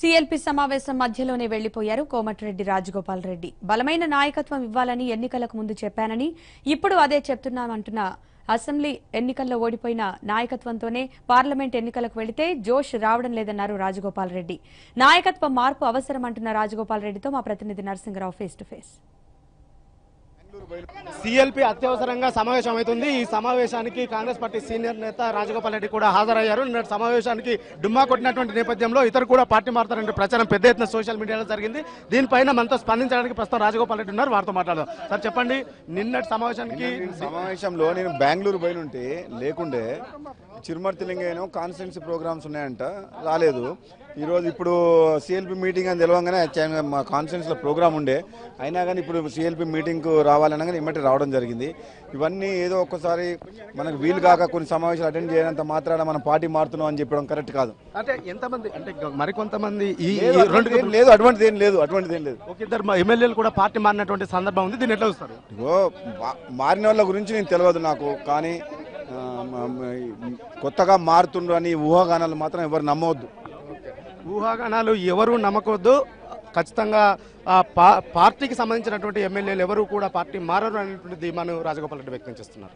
CLP సమావేశం మధ్యలోనే వెళ్లిపోయారు కోమటిరెడ్డి రాజగోపాల్ రెడ్డి. బలమైన నాయకత్వం ఇవ్వాలని ఎన్నికలకు ముందు చెప్పానని ఇప్పుడు అదే చెప్తున్నామంటున్న అసెంబ్లీ ఎన్నికల్లో ఓడిపోయిన నాయకత్వంతోనే పార్లమెంట్ ఎన్నికలకు వెళితే జోష్ రావడం లేదన్నారు రాజగోపాల్ రెడ్డి. నాయకత్వ మార్పు అవసరమంటున్న రాజగోపాల్ రెడ్డితో మా ప్రతినిధి Narasingarao face to face. CLP అత్యవసరంగా సమావేశం అవుతుంది. ఈ సమావేశానికి కాంగ్రెస్ పార్టీ సీనియర్ నేత రాజగోపాల్ రెడ్డి కూడా హాజరయ్యారు. నిన్నటి సమావేశానికి డుమ్మా కొట్టినటువంటి నేపథ్యంలో ఇతరు కూడా పార్టీ మారుతారంటే ప్రచారం పెద్ద ఎత్తున సోషల్ మీడియాలో జరిగింది. దీనిపైన మనతో స్పందించడానికి ప్రస్తుతం రాజగోపాల్ రెడ్డి ఉన్నారు, వారితో మాట్లాడదాం. సార్ చెప్పండి, నిన్నటి సమావేశంలో నేను బెంగళూరు పోయి ఉంటే లేకుండే చిరుమర్తిలింగేనో కాన్స్టిట్యున్సీ ప్రోగ్రామ్స్ ఉన్నాయంట, రాలేదు. ఈరోజు ఇప్పుడు సిఎల్పి మీటింగ్ అని తెలవంగానే మా కాన్స్టిట్యున్సీలో ప్రోగ్రామ్ ఉండే, అయినా కానీ ఇప్పుడు సిఎల్పి మీటింగ్కు రావాలన్నా కానీ ఇమ్మటి రావడం జరిగింది. ఇవన్నీ ఏదో ఒక్కసారి మనకు వీలు కాక కొన్ని సమావేశాలు అటెండ్ చేయనంత మాత్రాన మనం పార్టీ మారుతున్నాం అని చెప్పడం కరెక్ట్ కాదు. అంటే ఎంతమంది అంటే మరికొంతమంది లేదు, అటువంటిది ఏం లేదు. ఒక ఇద్దరు ఎమ్మెల్యేలు కూడా పార్టీ మారినటువంటి సందర్భం ఉంది. దీన్ని ఎట్లా చూస్తారు? మారిన వాళ్ళ గురించి నేను తెలియదు నాకు, కానీ కొత్తగా మారుతుండ్రు అని ఊహాగానాలు మాత్రం ఎవరు నమ్మవద్దు. ఊహాగానాలు ఎవరు నమ్మకూడదు. ఖచ్చితంగా పార్టీకి సంబంధించినటువంటి ఎమ్మెల్యేలు ఎవరు కూడా పార్టీ మారరు అనేటువంటి ధీమాను రాజగోపాల్ రెడ్డి వ్యక్తం చేస్తున్నారు.